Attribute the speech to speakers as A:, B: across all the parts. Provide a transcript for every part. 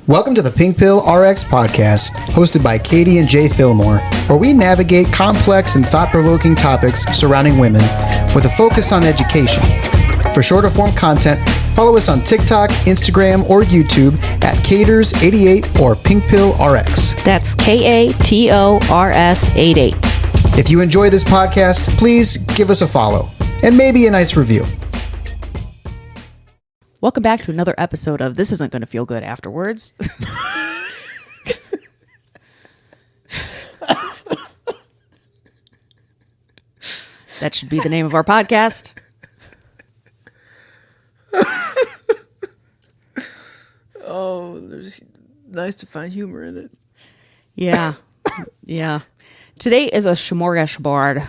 A: Welcome to the PinkpillRx podcast, hosted by Katie and Jay Fillmore, where we navigate complex and thought-provoking topics surrounding women with a focus on education. For shorter form content, follow us on TikTok, Instagram, or YouTube at Caters88 or PinkpillRx.
B: That's KATORS88.
A: If you enjoy this podcast, please give us a follow and maybe a nice review.
B: Welcome back to another episode of This Isn't Going to Feel Good Afterwards. That should be the name of our podcast.
C: Oh, there's nice to find humor in it.
B: Yeah. Yeah. Today is a smorgasbord.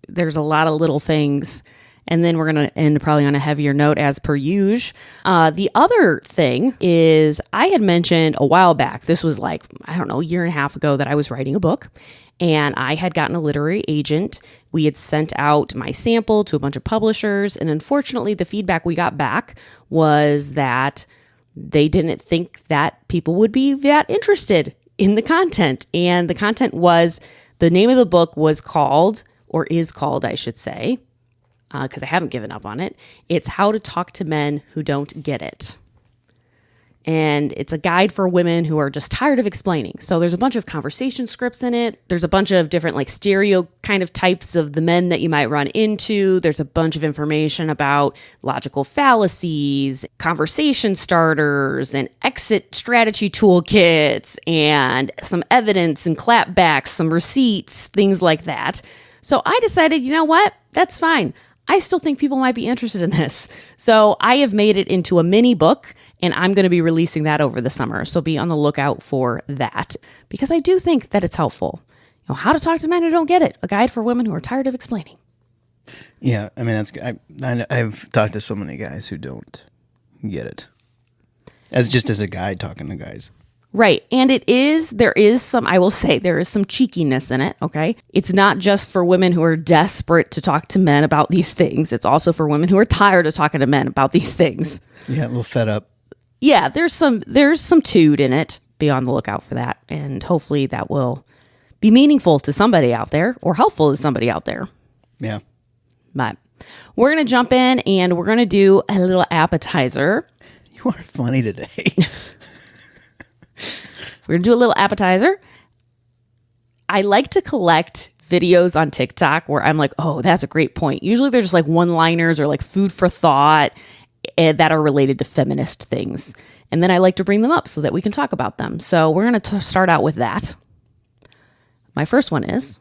B: There's a lot of little things. And then we're going to end probably on a heavier note as per usual. The other thing is I had mentioned a while back, this was like, I don't know, a year and a half ago, that I was writing a book. And I had gotten a literary agent. We had sent out my sample to a bunch of publishers. And unfortunately, the feedback we got back was that they didn't think that people would be that interested in the content. And the content was, the name of the book was called, or is called, I should say, because I haven't given up on it. It's How to Talk to Men Who Don't Get It. And it's a guide for women who are just tired of explaining. So there's a bunch of conversation scripts in it. There's a bunch of different like stereo kind of types of the men that you might run into. There's a bunch of information about logical fallacies, conversation starters, and exit strategy toolkits, and some evidence and clapbacks, some receipts, things like that. So I decided, you know what? That's fine. I still think people might be interested in this. So I have made it into a mini book, and I'm going to be releasing that over the summer. So be on the lookout for that, because I do think that it's helpful. You know, how to talk to men who don't get it. A guide for women who are tired of explaining.
C: Yeah, I mean, I've talked to so many guys who don't get it. As a guy talking to guys.
B: Right. And there is some cheekiness in it, okay? It's not just for women who are desperate to talk to men about these things. It's also for women who are tired of talking to men about these things.
C: Yeah, a little fed up.
B: Yeah, there's some tood in it. Be on the lookout for that. And hopefully that will be meaningful to somebody out there, or helpful to somebody out there.
C: Yeah.
B: But we're going to jump in and we're going to do a little appetizer.
C: You are funny today.
B: We're going to do a little appetizer. I like to collect videos on TikTok where I'm like, oh, that's a great point. Usually they're just like one-liners or like food for thought that are related to feminist things. And then I like to bring them up so that we can talk about them. So we're going to start out with that. My first one is,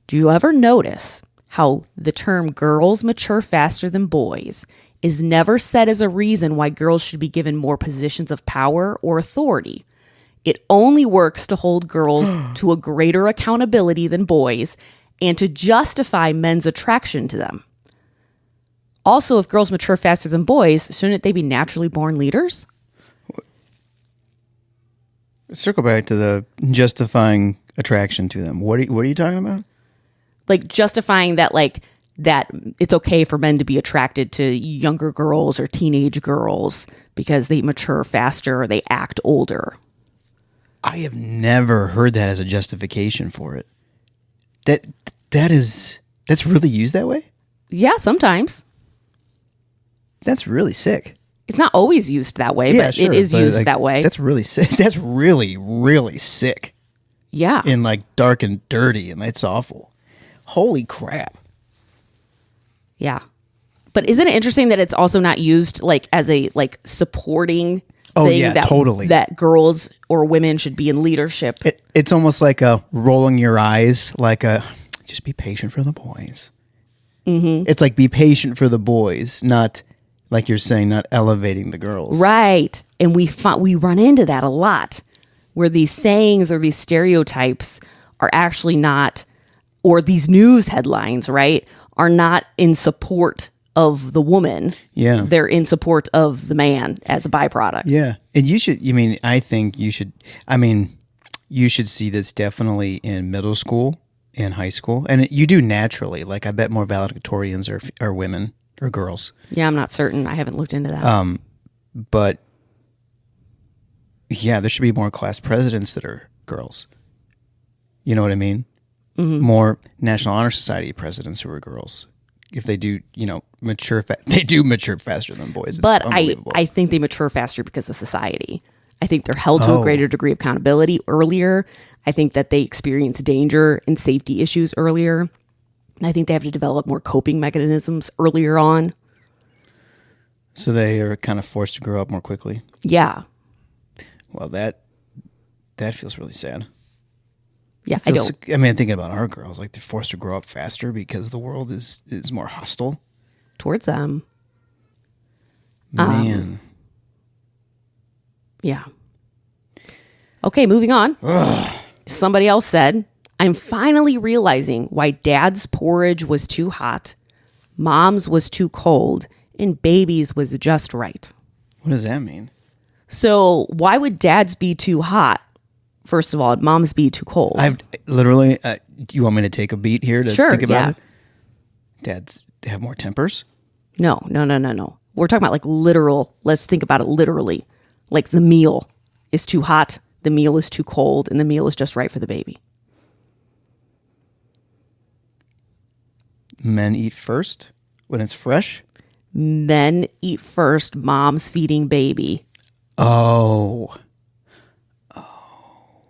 B: do you ever notice how the term girls mature faster than boys is never said as a reason why girls should be given more positions of power or authority? It only works to hold girls to a greater accountability than boys and to justify men's attraction to them. Also, if girls mature faster than boys, shouldn't they be naturally born leaders?
C: Circle back to the justifying attraction to them. What are you talking about?
B: Like justifying that it's okay for men to be attracted to younger girls or teenage girls because they mature faster or they act older.
C: I have never heard that as a justification for it. That's really used that way?
B: Yeah, sometimes.
C: That's really sick.
B: It's not always used that way, but sure, it is used that way.
C: That's really sick. That's really, really sick.
B: Yeah.
C: And like dark and dirty, and it's awful. Holy crap.
B: Yeah. But isn't it interesting that it's also not used like as a like supporting thing
C: totally.
B: That girls or women should be in leadership?
C: It's almost like a rolling your eyes, like a just be patient for the boys. Mm-hmm. It's like be patient for the boys, not like you're saying, not elevating the girls.
B: Right. And we run into that a lot, where these sayings or these stereotypes are actually not, or these news headlines, right, are not in support of the woman.
C: Yeah.
B: They're in support of the man as a byproduct.
C: Yeah. And you should see this definitely in middle school and high school. And you do naturally. Like, I bet more valedictorians are women or girls.
B: Yeah, I'm not certain. I haven't looked into that.
C: But Yeah, there should be more class presidents that are girls. You know what I mean? More National Honor Society presidents who are girls. If they do, mature, they do mature faster than boys. It's
B: But
C: unbelievable.
B: I think they mature faster because of society. I think they're held to a greater degree of accountability earlier. I think that they experience danger and safety issues earlier. I think they have to develop more coping mechanisms earlier on.
C: So they are kind of forced to grow up more quickly.
B: Yeah.
C: Well, that feels really sad.
B: Yeah, I don't.
C: I'm thinking about our girls, like they're forced to grow up faster because the world is more hostile.
B: Towards them.
C: Man.
B: Yeah. Okay, moving on. Somebody else said, I'm finally realizing why dad's porridge was too hot, mom's was too cold, and baby's was just right.
C: What does that mean?
B: So why would dad's be too hot? First of all, mom's be too cold.
C: I've literally, do you want me to take a beat here to
B: Sure,
C: think about
B: yeah.
C: it? Dads have more tempers?
B: No. We're talking about like literal. Let's think about it literally. Like the meal is too hot, the meal is too cold, and the meal is just right for the baby.
C: Men eat first when it's fresh?
B: Men eat first, mom's feeding baby.
C: Oh.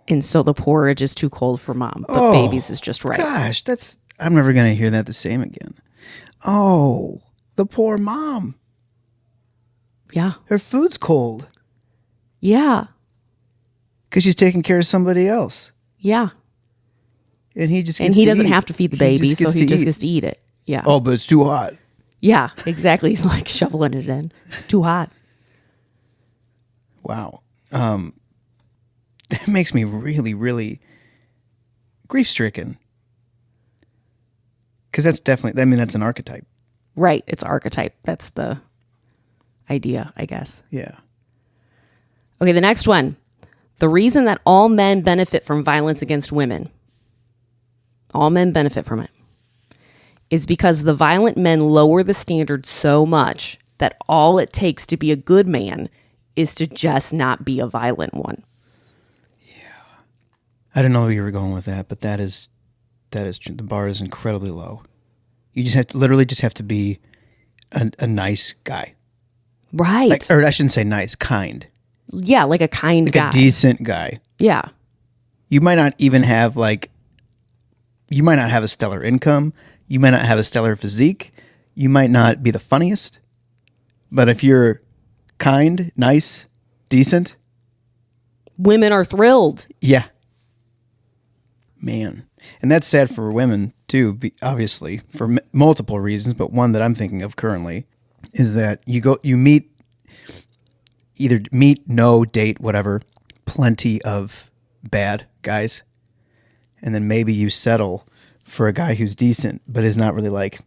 B: And so the porridge is too cold for mom, but baby's is just right.
C: Gosh, I'm never going to hear that the same again. Oh, the poor mom.
B: Yeah.
C: Her food's cold
B: Yeah.
C: because she's taking care of somebody else.
B: Yeah.
C: And he just gets
B: And he
C: to
B: doesn't
C: eat.
B: have to feed the baby, so he just gets to eat it. Yeah.
C: Oh, but it's too hot.
B: Yeah, exactly. He's like shoveling it in. It's too hot.
C: Wow. That makes me really, really grief-stricken. Because that's definitely, that's an archetype.
B: Right. It's archetype. That's the idea, I guess.
C: Yeah.
B: Okay, the next one. The reason that all men benefit from violence against women, all men benefit from it, is because the violent men lower the standard so much that all it takes to be a good man is to just not be a violent one.
C: I don't know where you were going with that, but that is true. The bar is incredibly low. You just have to be a nice guy.
B: Right.
C: Or I shouldn't say nice, kind.
B: Yeah, like a kind guy.
C: A decent guy.
B: Yeah.
C: You might not even have you might not have a stellar income. You might not have a stellar physique. You might not be the funniest. But if you're kind, nice, decent.
B: Women are thrilled.
C: Yeah. Man. And that's sad for women too, obviously, for multiple reasons. But one that I'm thinking of currently is that you meet, no, date, whatever, plenty of bad guys. And then maybe you settle for a guy who's decent, but is not really like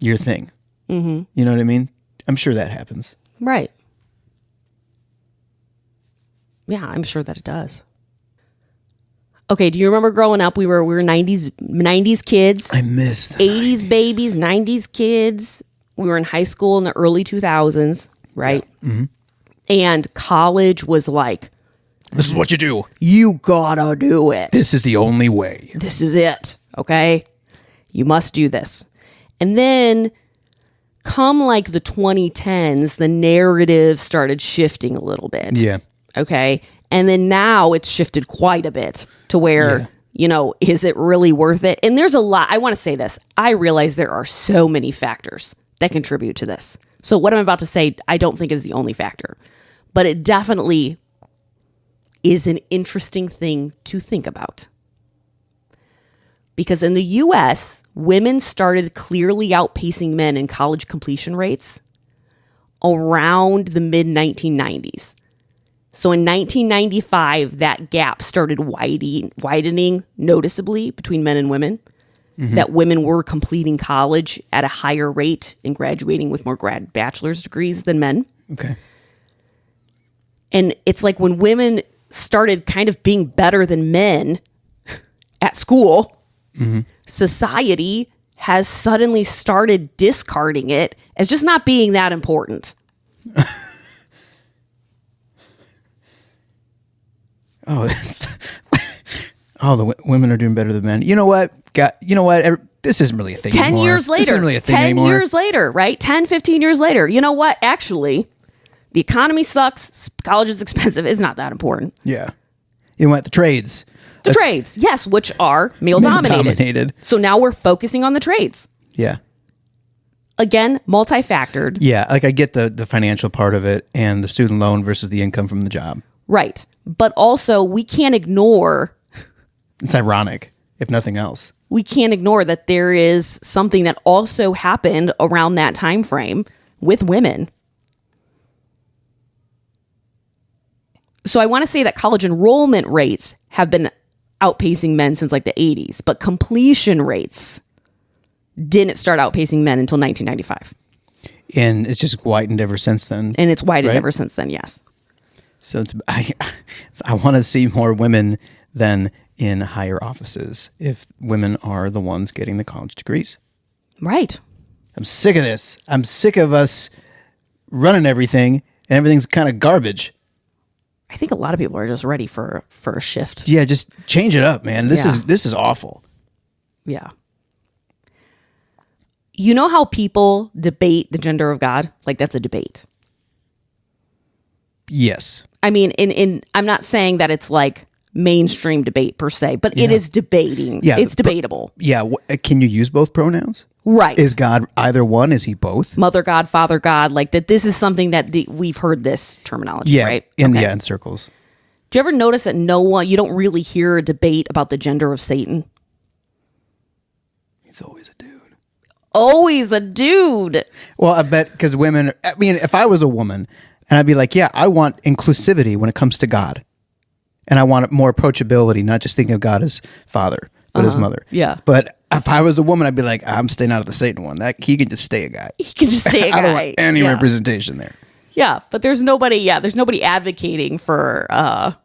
C: your thing. Mm-hmm. You know what I mean? I'm sure that happens.
B: Right. Yeah, I'm sure that it does. Okay, do you remember growing up? We were 90s kids.
C: I miss the
B: 80s babies, 90s kids. We were in high school in the early 2000s, right? Yeah. Mm-hmm. And college was like,
C: this is what you do.
B: You gotta do it.
C: This is the only way.
B: This is it. Okay? You must do this. And then come like the 2010s, the narrative started shifting a little bit.
C: Yeah.
B: Okay? And then now it's shifted quite a bit to where, is it really worth it? And there's a lot. I want to say this. I realize there are so many factors that contribute to this. So what I'm about to say, I don't think is the only factor. But it definitely is an interesting thing to think about. Because in the U.S., women started clearly outpacing men in college completion rates around the mid-1990s. So in 1995, that gap started widening noticeably between men and women, that women were completing college at a higher rate and graduating with more bachelor's degrees than men.
C: Okay.
B: And it's like when women started kind of being better than men at school, society has suddenly started discarding it as just not being that important.
C: Oh, the women are doing better than men. You know what? This isn't really a thing
B: 10
C: anymore.
B: years later.
C: This isn't really a thing
B: 10
C: anymore.
B: years later, right? 10, 15 years later. You know what? Actually, the economy sucks. College is expensive. It's not that important.
C: Yeah. You know what? The trades.
B: The trades, yes, which are male-dominated. So now we're focusing on the trades.
C: Yeah.
B: Again, multifactored.
C: Yeah, like I get the financial part of it and the student loan versus the income from the job.
B: Right. But also, we can't ignore...
C: It's ironic, if nothing else.
B: We can't ignore that there is something that also happened around that time frame with women. So I want to say that college enrollment rates have been outpacing men since like the 80s, but completion rates didn't start outpacing men until 1995.
C: And it's just widened ever since then.
B: And it's widened
C: right?
B: ever since then, yes.
C: So I want to see more women than in higher offices if women are the ones getting the college degrees.
B: Right.
C: I'm sick of this. I'm sick of us running everything and everything's kind of garbage.
B: I think a lot of people are just ready for a shift.
C: Yeah, just change it up, man. This is awful.
B: Yeah. You know how people debate the gender of God? Like that's a debate.
C: Yes.
B: I mean, in I'm not saying that it's like mainstream debate per se, but it is debating.
C: Yeah,
B: it's debatable.
C: Can you use both pronouns?
B: Right.
C: Is God either one? Is he both?
B: Mother God, Father God, like that. This is something that we've heard this terminology, right?
C: In circles.
B: Do you ever notice that you don't really hear a debate about the gender of Satan?
C: He's always a dude.
B: Always a dude.
C: Well, I bet because women, I mean, if I was a woman and I'd be like, yeah, I want inclusivity when it comes to God. And I want more approachability, not just thinking of God as father, but as mother.
B: Yeah.
C: But if I was a woman, I'd be like, I'm staying out of the Satan one. He can just stay a guy.
B: He can just stay a guy.
C: I don't want any representation there.
B: Yeah, but there's nobody advocating for
C: a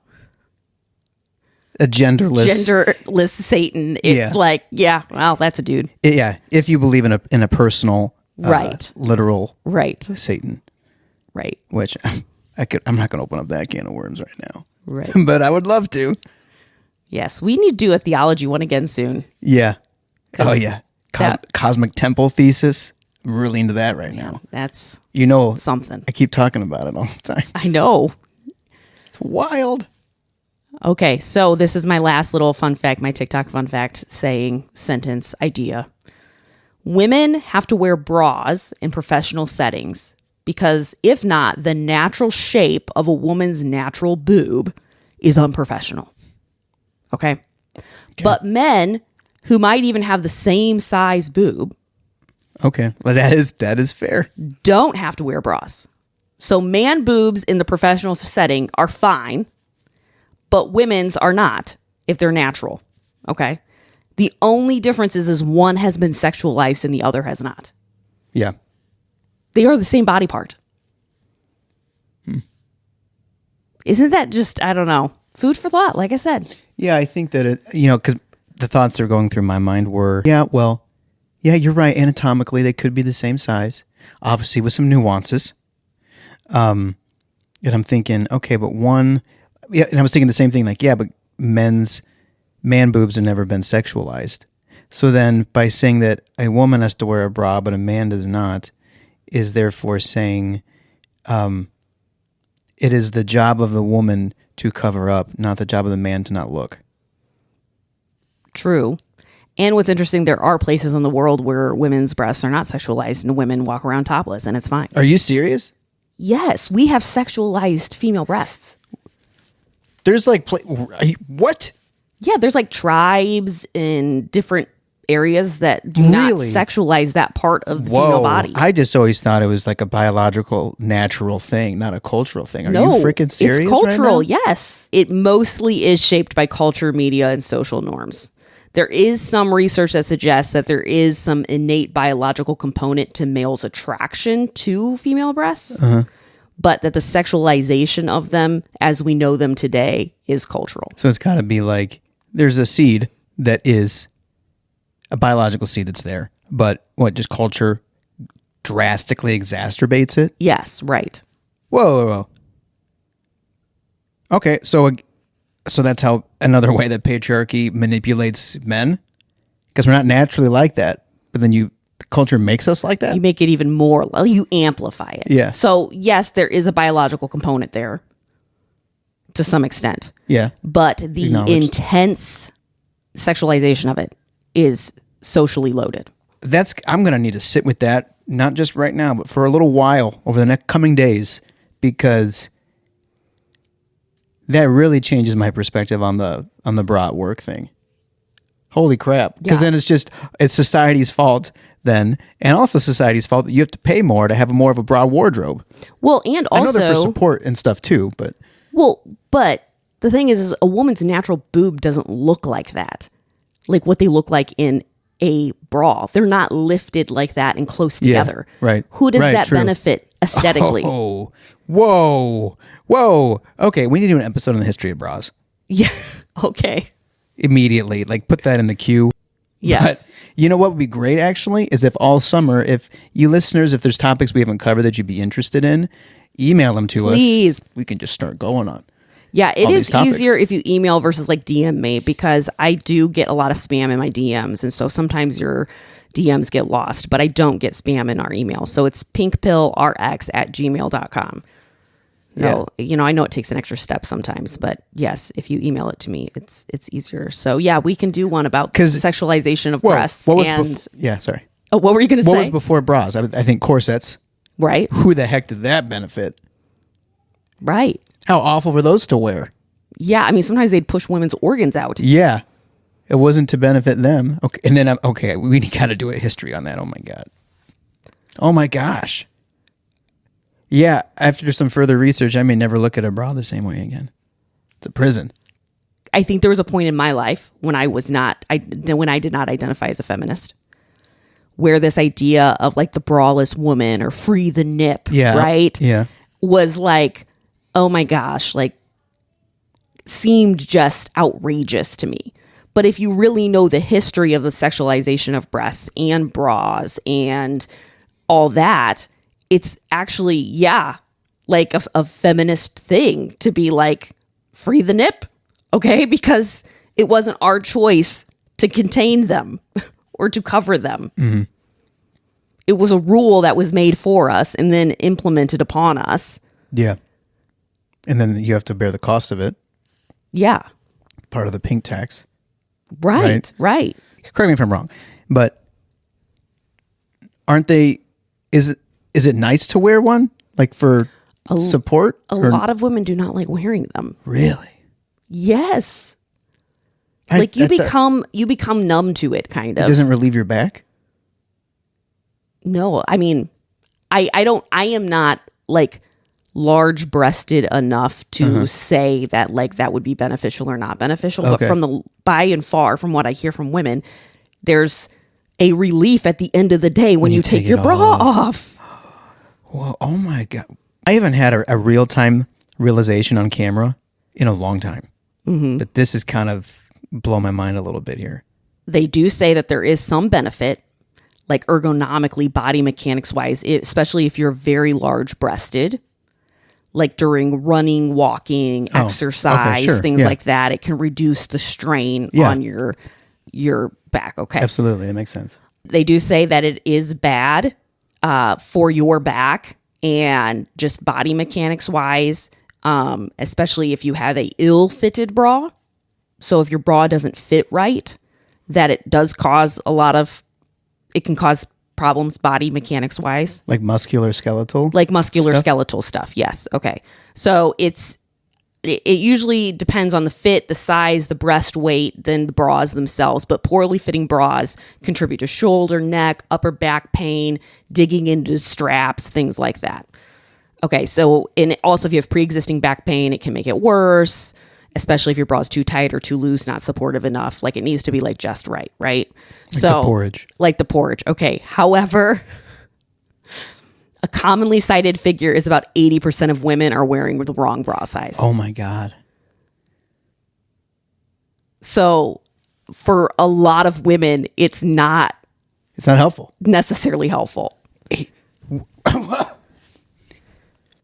C: genderless
B: Satan. It's like, well, that's a dude.
C: If you believe in a personal,
B: right,
C: literal,
B: right,
C: Satan,
B: right.
C: Which I'm not going to open up that can of worms right now.
B: Right.
C: But I would love to.
B: Yes, we need to do a theology one again soon.
C: Yeah. Oh yeah. Cosmic temple thesis. I'm really into that right now.
B: That's
C: something. I keep talking about it all the time.
B: I know.
C: It's wild.
B: Okay, so this is my last little fun fact, my TikTok fun fact sentence idea. Women have to wear bras in professional settings because if not, the natural shape of a woman's natural boob is unprofessional. Okay? But men who might even have the same size boob.
C: Okay. Well, that is fair.
B: Don't have to wear bras. So man boobs in the professional setting are fine, but women's are not if they're natural. Okay? The only difference is one has been sexualized and the other has not.
C: Yeah.
B: They are the same body part. Isn't that just, I don't know, food for thought, like I said.
C: Yeah, I think that, because the thoughts that are going through my mind were, you're right. Anatomically, they could be the same size, obviously with some nuances. And I'm thinking, okay, but and I was thinking the same thing, like, but man boobs have never been sexualized. So then by saying that a woman has to wear a bra, but a man does not, is therefore saying it is the job of the woman to cover up, not the job of the man to not look.
B: True. And what's interesting, there are places in the world where women's breasts are not sexualized and women walk around topless and it's fine.
C: Are you serious?
B: Yes, we have sexualized female breasts.
C: There's like, what?
B: Yeah, there's like tribes in different areas that do not sexualize that part of the female body.
C: I just always thought it was like a biological, natural thing, not a cultural thing. Are you freaking serious?
B: It's cultural,
C: right now?
B: yes. It mostly is shaped by culture, media, and social norms. There is some research that suggests that there is some innate biological component to males' attraction to female breasts, but that the sexualization of them as we know them today is cultural.
C: So it's got to be like there's a seed that is a biological seed that's there, but just culture drastically exacerbates it?
B: Yes, right.
C: Whoa. Okay, so So that's how another way that patriarchy manipulates men, because we're not naturally like that. But then the culture makes us like that.
B: You make it even more, you amplify it.
C: Yeah.
B: So yes, there is a biological component there to some extent.
C: Yeah.
B: But the intense sexualization of it is socially loaded.
C: I'm going to need to sit with that, not just right now, but for a little while over the next coming days, because that really changes my perspective on the bra at work thing. Holy crap. Because then it's society's fault then, and also society's fault that you have to pay more to have more of a bra wardrobe.
B: Well, and also...
C: I know they're for support and stuff too, but...
B: Well, but the thing is a woman's natural boob doesn't look like that. Like what they look like in a bra. They're not lifted like that and close together.
C: Yeah, right.
B: Who does that
C: true.
B: benefit aesthetically?
C: Oh, whoa. Okay, we need to do an episode on the history of bras.
B: Yeah, okay.
C: Immediately. Like, put that in the queue.
B: Yes.
C: But you know what would be great, actually, is if all summer, if you listeners, if there's topics we haven't covered that you'd be interested in, email them to us.
B: Please.
C: We can just start going on.
B: Yeah, it
C: all
B: is
C: these topics.
B: easier if you email versus like DM me, because I do get a lot of spam in my DMs. And so sometimes your DMs get lost, but I don't get spam in our email. So it's pinkpillrx@gmail.com. No, I know it takes an extra step sometimes, but yes, if you email it to me, it's easier. So yeah, we can do one about sexualization of breasts.
C: What was sorry.
B: Oh, what were you going to say?
C: What was before bras? I think corsets.
B: Right.
C: Who the heck did that benefit?
B: Right.
C: How awful were those to wear?
B: Yeah, I mean, sometimes they'd push women's organs out.
C: Yeah. It wasn't to benefit them. Okay, and then we got to do a history on that. Oh my god. Oh my gosh. Yeah, after some further research, I may never look at a bra the same way again. It's a prison.
B: I think there was a point in my life when I did not identify as a feminist, where this idea of like the braless woman or free the nip, right?
C: Yeah.
B: Was like, oh my gosh, like seemed just outrageous to me. But if you really know the history of the sexualization of breasts and bras and all that, it's actually, like a feminist thing to be like, free the nip, okay? Because it wasn't our choice to contain them or to cover them. Mm-hmm. It was a rule that was made for us and then implemented upon us.
C: Yeah. And then you have to bear the cost of it.
B: Yeah.
C: Part of the pink tax.
B: Right.
C: Correct me if I'm wrong, but aren't they, is it nice to wear one? Like for support?
B: A lot of women do not like wearing them.
C: Really?
B: Yes. Like you become numb to it, kind of.
C: It doesn't relieve your back?
B: No, I mean, I am not like large breasted enough to say that like that would be beneficial or not beneficial.
C: Okay.
B: But by and far from what I hear from women, there's a relief at the end of the day when you take your bra off.
C: Well, oh my God. I haven't had a real-time realization on camera in a long time. Mm-hmm. But this is kind of blow my mind a little bit here.
B: They do say that there is some benefit, like ergonomically, body mechanics wise, especially if you're very large breasted, like during running, walking, exercise, things like that. It can reduce the strain on your back. Okay.
C: Absolutely. That makes sense.
B: They do say that it is bad for your back and just body mechanics wise, especially if you have a ill-fitted bra. So if your bra doesn't fit right, that it does cause it can cause problems body mechanics wise.
C: Like musculoskeletal?
B: Like musculoskeletal stuff. Yes. Okay. So it usually depends on the fit, the size, the breast weight, than the bras themselves. But poorly fitting bras contribute to shoulder, neck, upper back pain, digging into straps, things like that. Okay. So, and also if you have pre-existing back pain, it can make it worse, especially if your bra is too tight or too loose, not supportive enough. Like it needs to be like just right. Right.
C: Like the porridge.
B: Like the porridge. Okay. However, a commonly cited figure is about 80% of women are wearing the wrong bra size.
C: Oh my God.
B: So for a lot of women, it's not
C: helpful.
B: Necessarily helpful.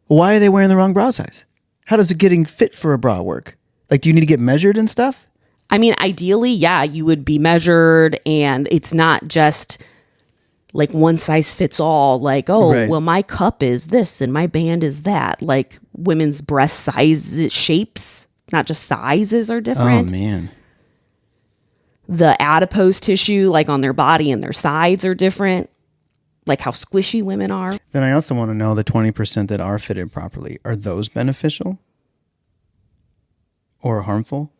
C: Why are they wearing the wrong bra size? How does it getting fit for a bra work? Like, do you need to get measured and stuff?
B: I mean, ideally, yeah, you would be measured, and it's not just like one size fits all. Like, oh,
C: Right.
B: well, my cup is this and my band is that. Like, women's breast size shapes, not just sizes, are
C: Oh,
B: different.
C: man.
B: The adipose tissue, like on their body and their sides, are different. Like how squishy women are.
C: Then I also want to know the 20% that are fitted properly. Are those beneficial or harmful?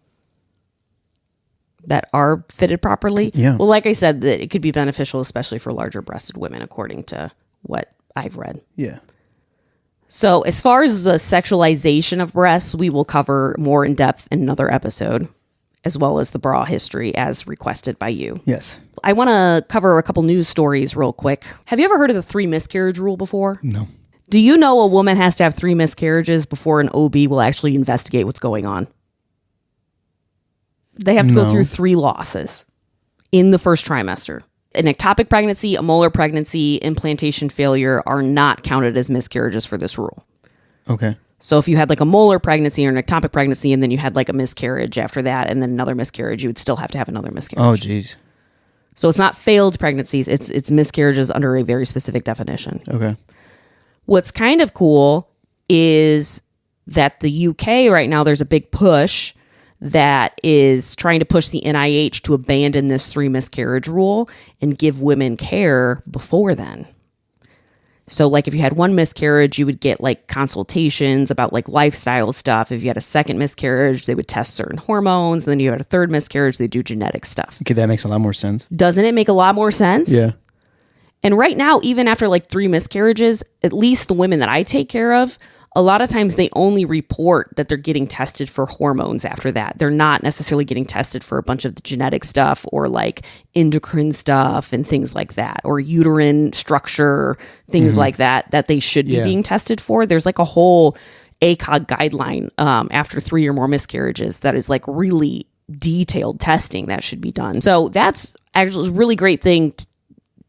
B: That are fitted properly.
C: Yeah.
B: Well, like I said, that it could be beneficial, especially for larger breasted women, according to what I've read.
C: Yeah.
B: So as far as the sexualization of breasts, we will cover more in depth in another episode, as well as the bra history as requested by you.
C: Yes.
B: I want to cover a couple news stories real quick. Have you ever heard of the 3 miscarriage rule before?
C: No.
B: Do you know a woman has to have 3 miscarriages before an OB will actually investigate what's going on? They have to go
C: No.
B: through 3 losses in the first trimester. An ectopic pregnancy, a molar pregnancy, implantation failure are not counted as miscarriages for this rule.
C: Okay.
B: So if you had like a molar pregnancy or an ectopic pregnancy and then you had like a miscarriage after that and then another miscarriage, you would still have to have another miscarriage.
C: Oh, geez.
B: So it's not failed pregnancies, it's miscarriages under a very specific definition.
C: Okay.
B: What's kind of cool is that the UK right now, there's a big push that is trying to push the NIH to abandon this 3 miscarriage rule and give women care before then. So like if you had 1 miscarriage, you would get like consultations about like lifestyle stuff. If you had a second miscarriage, they would test certain hormones. And then you had a 3rd miscarriage, they do genetic stuff.
C: Okay, that makes a lot more sense.
B: Doesn't it make a lot more sense?
C: Yeah.
B: And right now, even after like 3 miscarriages, at least the women that I take care of, a lot of times they only report that they're getting tested for hormones after that. They're not necessarily getting tested for a bunch of the genetic stuff or like endocrine stuff and things like that, or uterine structure, things like that they should be being tested for. There's like a whole ACOG guideline after 3 or more miscarriages that is like really detailed testing that should be done. So that's actually a really great thing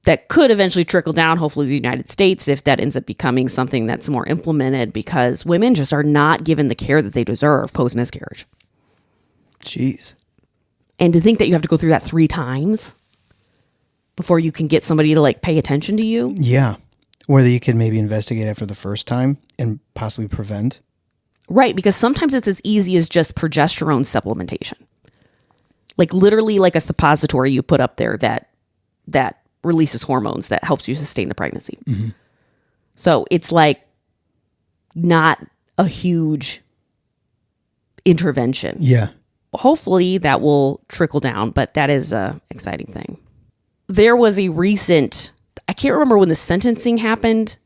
B: that could eventually trickle down, hopefully, to the United States if that ends up becoming something that's more implemented, because women just are not given the care that they deserve post-miscarriage.
C: Jeez.
B: And to think that you have to go through that 3 times before you can get somebody to like pay attention to you.
C: Yeah. Whether you could maybe investigate after the first time and possibly prevent.
B: Right, because sometimes it's as easy as just progesterone supplementation. Like literally like a suppository you put up there that releases hormones that helps you sustain the pregnancy. Mm-hmm. So it's like not a huge intervention.
C: Yeah.
B: Hopefully that will trickle down, but that is a exciting thing. There was a recent, I can't remember when the sentencing happened,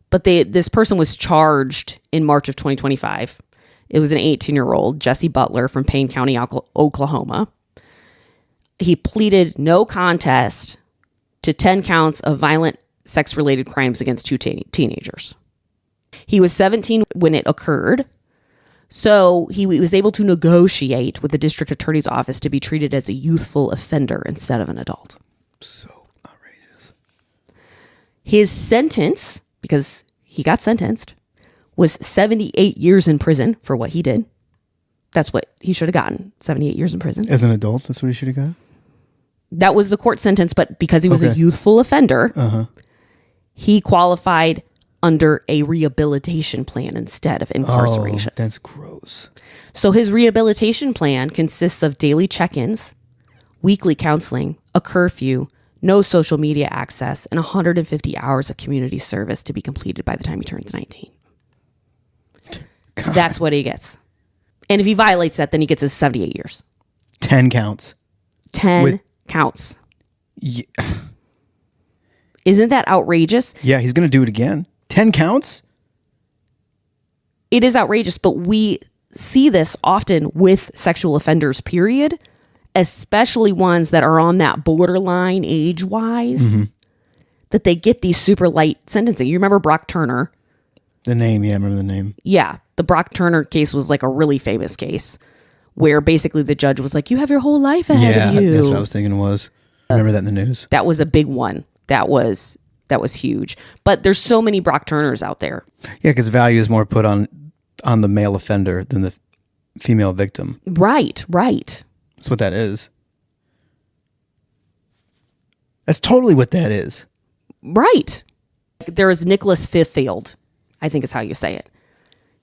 B: but this person was charged in March of 2025. It was an 18-year-old, Jesse Butler from Payne County, Oklahoma. He pleaded no contest to 10 counts of violent sex-related crimes against 2 teenagers. He was 17 when it occurred, so he was able to negotiate with the district attorney's office to be treated as a youthful offender instead of an adult.
C: So outrageous.
B: His sentence, because he got sentenced, was 78 years in prison for what he did. That's what he should have gotten, 78 years in prison.
C: As an adult, that's what he should have got?
B: That was the court sentence, but because he was a youthful offender, he qualified under a rehabilitation plan instead of incarceration.
C: Oh, that's gross.
B: So his rehabilitation plan consists of daily check-ins, weekly counseling, a curfew, no social media access, and 150 hours of community service to be completed by the time he turns 19. God. That's what he gets. And if he violates that, then he gets his 78 years.
C: 10 counts.
B: 10 counts.
C: Yeah.
B: Isn't that outrageous?
C: Yeah, he's going to do it again. 10 counts?
B: It is outrageous, but we see this often with sexual offenders, period, especially ones that are on that borderline age-wise, that they get these super light sentencing. You remember Brock Turner?
C: The name, yeah, I remember the name.
B: Yeah, the Brock Turner case was like a really famous case where basically the judge was like, you have your whole life ahead of you.
C: Yeah, that's what I was thinking it was. I remember that in the news.
B: That was a big one. That was huge. But there's so many Brock Turners out there.
C: Yeah, because value is more put on the male offender than the female victim.
B: Right.
C: That's what that is. That's totally what that is.
B: Right. There is Nicholas Fiffield, I think is how you say it.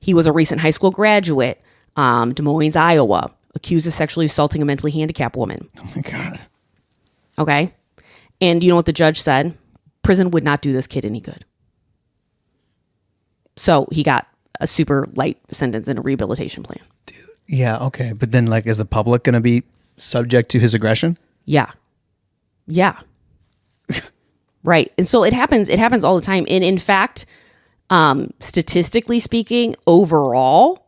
B: He was a recent high school graduate, Des Moines, Iowa, accused of sexually assaulting a mentally handicapped woman.
C: Oh my God.
B: Okay. And you know what the judge said? Prison would not do this kid any good. So he got a super light sentence and a rehabilitation plan.
C: Yeah, okay. But then, like, is the public going to be subject to his aggression?
B: Yeah. Right. And so it happens all the time. And in fact, statistically speaking, overall,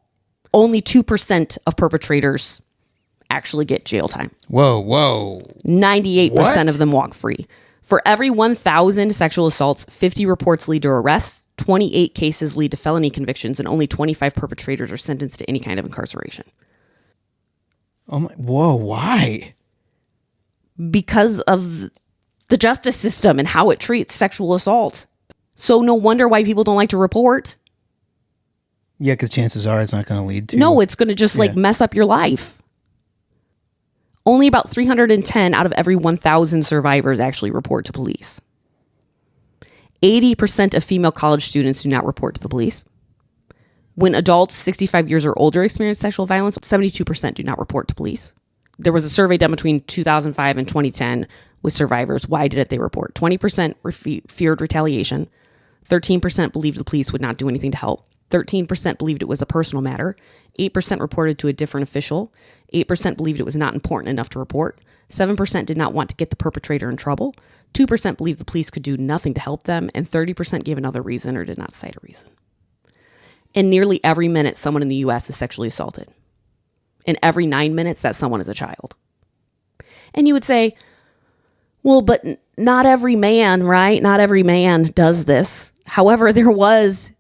B: only 2% of perpetrators actually get jail time.
C: Whoa.
B: 98% of them walk free. For every 1,000 sexual assaults, 50 reports lead to arrests, 28 cases lead to felony convictions, and only 25 perpetrators are sentenced to any kind of incarceration.
C: Oh my, whoa, why?
B: Because of the justice system and how it treats sexual assault. So no wonder why people don't like to report.
C: Yeah, because chances are it's not going to lead to...
B: No, it's going to just mess up your life. Only about 310 out of every 1,000 survivors actually report to police. 80% of female college students do not report to the police. When adults 65 years or older experience sexual violence, 72% do not report to police. There was a survey done between 2005 and 2010 with survivors. Why didn't they report? 20% feared retaliation. 13% believed the police would not do anything to help. 13% believed it was a personal matter. 8% reported to a different official. 8% believed it was not important enough to report. 7% did not want to get the perpetrator in trouble. 2% believed the police could do nothing to help them. And 30% gave another reason or did not cite a reason. And nearly every minute, someone in the U.S. is sexually assaulted. And every 9 minutes, that someone is a child. And you would say, well, but not every man, right? Not every man does this. However, there was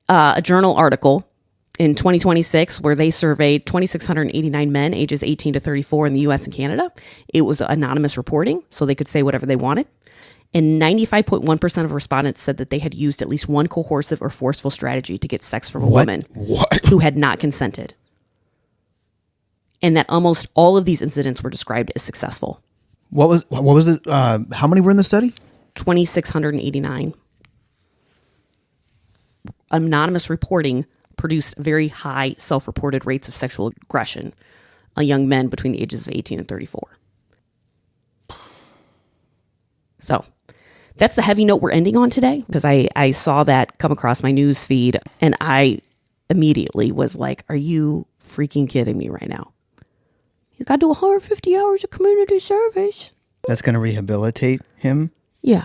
B: a journal article in 2026 where they surveyed 2,689 men ages 18 to 34 in the U.S. and Canada. It was anonymous reporting, so they could say whatever they wanted. And 95.1% of respondents said that they had used at least one coercive or forceful strategy to get sex from a woman who had not consented. And that almost all of these incidents were described as successful.
C: What was it? How many were in the study?
B: 2,689. Anonymous reporting produced very high self-reported rates of sexual aggression on young men between the ages of 18 and 34. So that's the heavy note we're ending on today, because I saw that come across my news feed and I immediately was like, are you freaking kidding me right now? He's got to do 150 hours of community service.
C: That's going to rehabilitate him?
B: Yeah.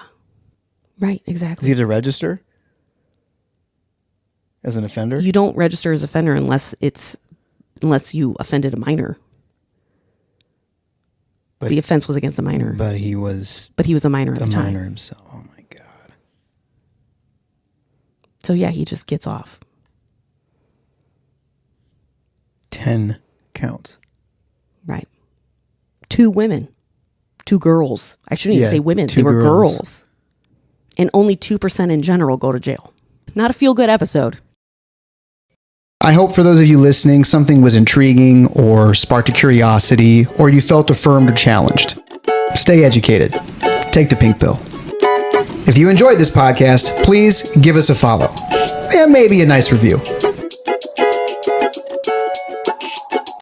B: Right, exactly.
C: Does he have to register as an offender?
B: You don't register as offender unless you offended a minor. But the offense was against a minor.
C: But he was
B: a minor at the time.
C: A minor himself. Oh my God.
B: So yeah, he just gets off.
C: 10 counts.
B: Right. 2 women. 2 girls. I shouldn't even say women. They were girls. And only 2% in general go to jail. Not a feel-good episode.
A: I hope for those of you listening, something was intriguing or sparked a curiosity, or you felt affirmed or challenged. Stay educated. Take the pink pill. If you enjoyed this podcast, please give us a follow and maybe a nice review.